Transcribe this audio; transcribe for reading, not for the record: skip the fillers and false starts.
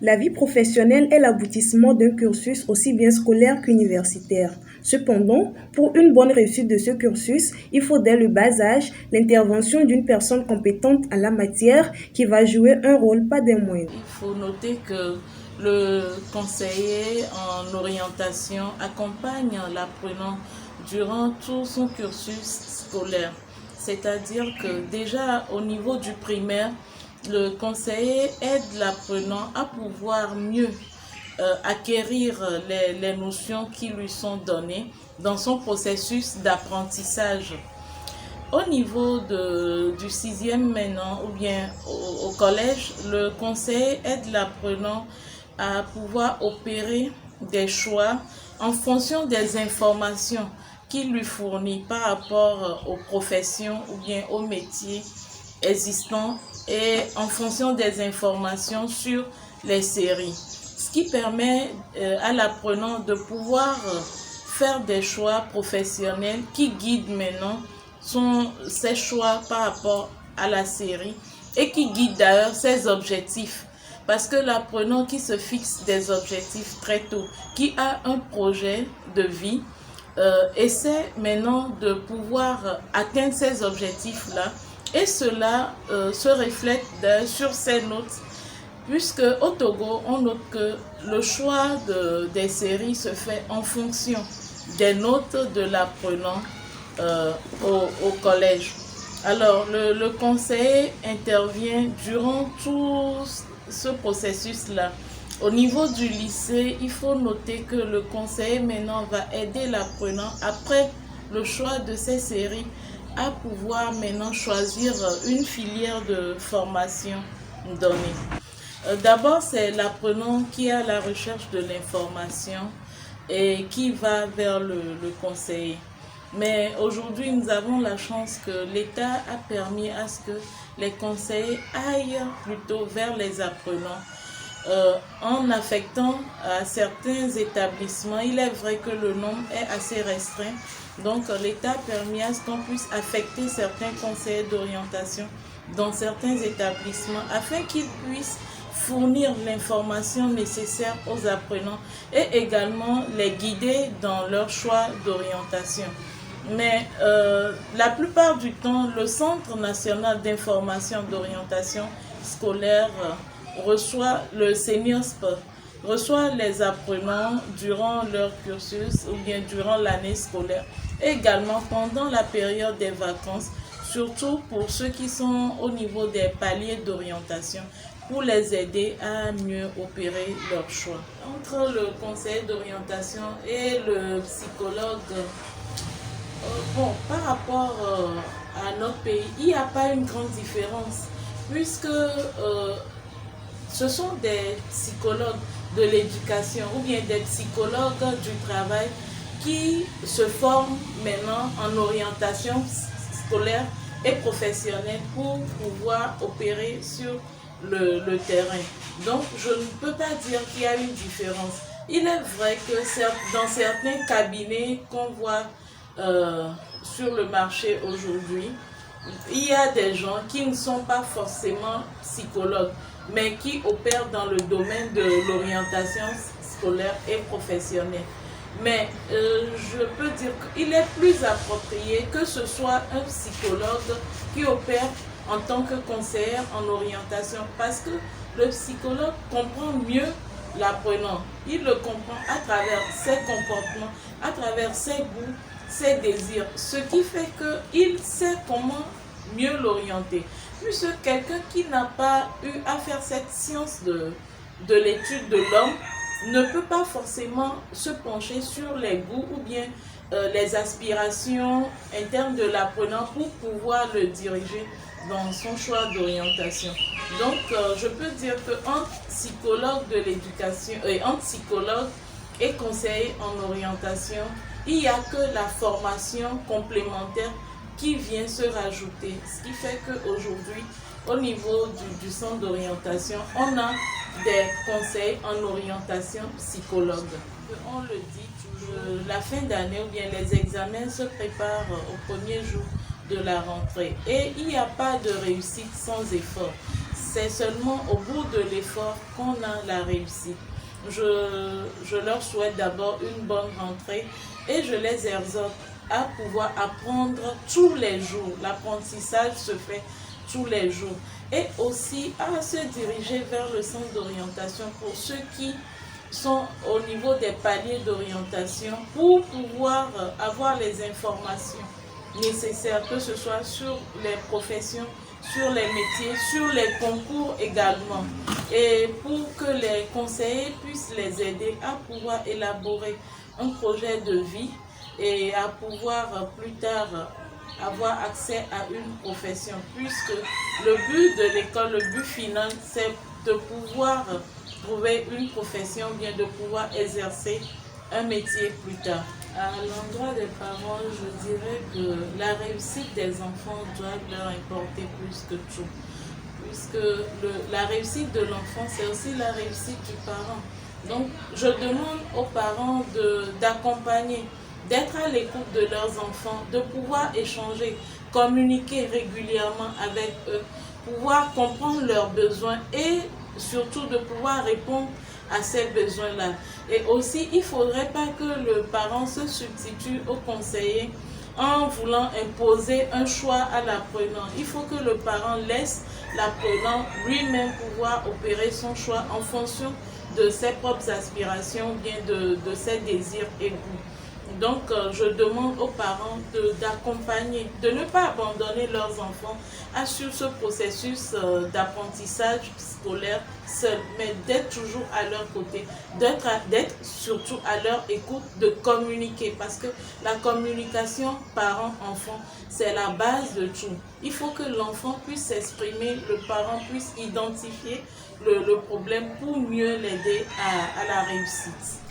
La vie professionnelle est l'aboutissement d'un cursus aussi bien scolaire qu'universitaire. Cependant, pour une bonne réussite de ce cursus, il faut dès le bas âge l'intervention d'une personne compétente en la matière qui va jouer un rôle pas des moindres. Il faut noter que le conseiller en orientation accompagne l'apprenant durant tout son cursus scolaire. C'est-à-dire que déjà au niveau du primaire, le conseiller aide l'apprenant à pouvoir mieux acquérir les notions qui lui sont données dans son processus d'apprentissage. Au niveau du sixième maintenant, ou bien au collège, le conseil aide l'apprenant à pouvoir opérer des choix en fonction des informations qu'il lui fournit par rapport aux professions ou bien aux métiers existants et en fonction des informations sur les séries. Ce qui permet à l'apprenant de pouvoir faire des choix professionnels qui guident maintenant ses choix par rapport à la série et qui guident d'ailleurs ses objectifs. Parce que l'apprenant qui se fixe des objectifs très tôt, qui a un projet de vie, essaie maintenant de pouvoir atteindre ces objectifs-là et cela se reflète sur ses notes. Puisque au Togo, on note que le choix des séries se fait en fonction des notes de l'apprenant au collège. Alors, le conseiller intervient durant tout ce processus-là. Au niveau du lycée, il faut noter que le conseiller maintenant va aider l'apprenant après le choix de ces séries à pouvoir maintenant choisir une filière de formation donnée. D'abord, c'est l'apprenant qui est à la recherche de l'information et qui va vers le conseiller. Mais aujourd'hui, nous avons la chance que l'État a permis à ce que les conseillers aillent plutôt vers les apprenants en affectant à certains établissements. Il est vrai que le nombre est assez restreint. Donc, l'État a permis à ce qu'on puisse affecter certains conseillers d'orientation dans certains établissements afin qu'ils puissent fournir l'information nécessaire aux apprenants et également les guider dans leur choix d'orientation. Mais la plupart du temps, le Centre national d'information d'orientation scolaire reçoit le CENIOSP, reçoit les apprenants durant leur cursus ou bien durant l'année scolaire, et également pendant la période des vacances, surtout pour ceux qui sont au niveau des paliers d'orientation, pour les aider à mieux opérer leur choix. Entre le conseiller d'orientation et le psychologue, par rapport à notre pays, il n'y a pas une grande différence, puisque ce sont des psychologues de l'éducation ou bien des psychologues du travail qui se forment maintenant en orientation scolaire et professionnelle pour pouvoir opérer sur le terrain. Donc, je ne peux pas dire qu'il y a une différence. Il est vrai que dans certains cabinets qu'on voit sur le marché aujourd'hui, il y a des gens qui ne sont pas forcément psychologues, mais qui opèrent dans le domaine de l'orientation scolaire et professionnelle. Mais je peux dire qu'il est plus approprié que ce soit un psychologue qui opère en tant que conseiller en orientation, parce que le psychologue comprend mieux l'apprenant. Il le comprend à travers ses comportements, à travers ses goûts, ses désirs, ce qui fait qu'il sait comment mieux l'orienter. Puisque quelqu'un qui n'a pas eu à faire cette science de l'étude de l'homme ne peut pas forcément se pencher sur les goûts ou bien les aspirations internes de l'apprenant pour pouvoir le diriger dans son choix d'orientation. Donc, je peux dire qu'un psychologue de l'éducation, un psychologue et conseiller en orientation, il n'y a que la formation complémentaire qui vient se rajouter. Ce qui fait qu'aujourd'hui, au niveau du centre d'orientation, on a des conseils en orientation psychologue. On le dit, la fin d'année ou bien les examens se préparent au premier jour de la rentrée. Et il n'y a pas de réussite sans effort. c'est seulement au bout de l'effort qu'on a la réussite. Je leur souhaite d'abord une bonne rentrée et je les exhorte à pouvoir apprendre tous les jours. L'apprentissage se fait tous les jours. Et aussi à se diriger vers le centre d'orientation pour ceux qui sont au niveau des paliers d'orientation pour pouvoir avoir les informations nécessaires, que ce soit sur les professions, sur les métiers, sur les concours également. Et pour que les conseillers puissent les aider à pouvoir élaborer un projet de vie et à pouvoir plus tard avoir accès à une profession, puisque le but de l'école, le but final, c'est de pouvoir trouver une profession, bien de pouvoir exercer un métier plus tard. À l'endroit des parents, je dirais que la réussite des enfants doit leur importer plus que tout, puisque la réussite de l'enfant, c'est aussi la réussite du parent. Donc, je demande aux parents d'accompagner, d'être à l'écoute de leurs enfants, de pouvoir échanger, communiquer régulièrement avec eux, pouvoir comprendre leurs besoins et surtout de pouvoir répondre à ces besoins-là. Et aussi, il ne faudrait pas que le parent se substitue au conseiller en voulant imposer un choix à l'apprenant. Il faut que le parent laisse l'apprenant lui-même pouvoir opérer son choix en fonction de ses propres aspirations, bien de ses désirs et goûts. Donc, je demande aux parents d'accompagner, de ne pas abandonner leurs enfants sur ce processus d'apprentissage scolaire seul, mais d'être toujours à leur côté, d'être surtout à leur écoute, de communiquer, parce que la communication parent-enfant, c'est la base de tout. Il faut que l'enfant puisse s'exprimer, le parent puisse identifier le problème pour mieux l'aider à la réussite.